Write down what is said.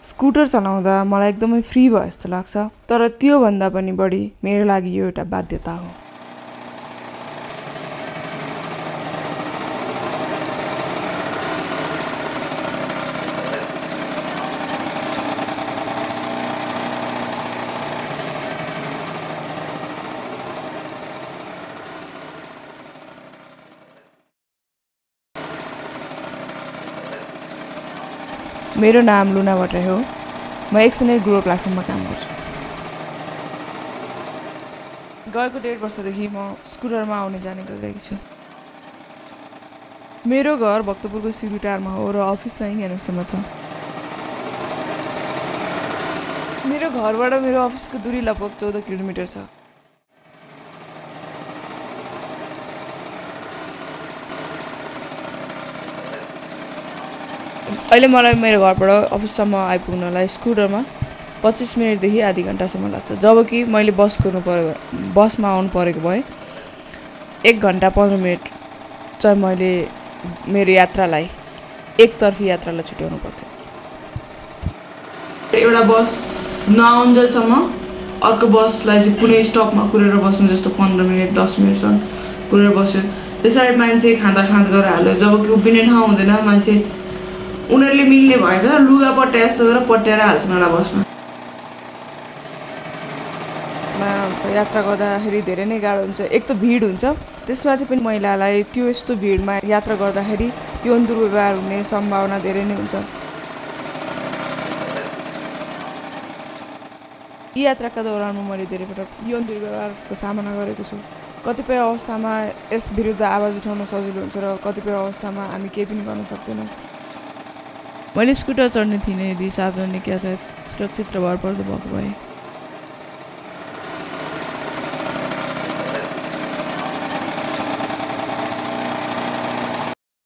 scooter चलाउँदा मलाई एकदमै फ्री भयो जस्तो लाग्छ तर त्यो भन्दा पनि बढी मेरो लागि यो एउटा बाध्यता हो मेरो नाम लुना भट्टराई हो म एकसनै ग्रो प्लेटफर्ममा काम गर्छु गएको 1.5 वर्षदेखि म स्कुटरमा आउने जाने गरिरहेको छु मेरो घर भक्तपुरको सिरुटारमा हो र अफिस चाहिँ यानक्समा छ मेरो घरबाट मेरो अफिसको दूरी लगभग 14 किलोमिटर छ अहिले मलाई मेरो घरबाट अफिससम्म आइपुग्नलाई स्कुटरमा 25 मिनेटदेखि आधी घण्टासम्म लाग्छ जबकि मैले बसमा आउनु परेको भए 1 घण्टा 15 मिनेट चाहिँ मैले मेरो यात्रालाई एकतर्फी यात्रालाई छुट्याउनु पर्थ्यो एउटा बस नआउन्जेलसम्म अर्को बसलाई चाहिँ कुनै स्टपमा कुरेर बस्नु जस्तो 15 मिनेट 10 मिनेटसम्म कुरेर बस्यो त्यसरी मान्छे खाँदा गरेर हाल्यो जबकि उभिने ठाउँ हुँदैन मान्छे उनीहरूले मिल्ने भएन लुगा पट्याए जस्तो गरेर पट्याएर हाल्छन् एउटा बसमा यात्रा गर्दाखेरि धेरै नै गाह्रो हुन्छ एक त भिड हुन्छ त्यसमाथि पनि महिलालाई त्यो यस्तो भिडमा यात्रा गर्दाखेरि यौन दुर्व्यवहार हुने सम्भावना धेरै नै हुन्छ यी यात्राका दौरानमा मैले धेरै पटक यौन दुर्व्यवहारको सामना गरेको छु कतिपय अवस्थामा यस विरुद्ध आवाज उठाउन सजिलो हुन्छ र कतिपय अवस्थामा हामी केही पनि गर्न सक्दैनौँ मैले स्कुटर चढ्ने थिइनँ यदि सार्वजनिक यातायात सुरक्षित र भरपर्दो भएको भए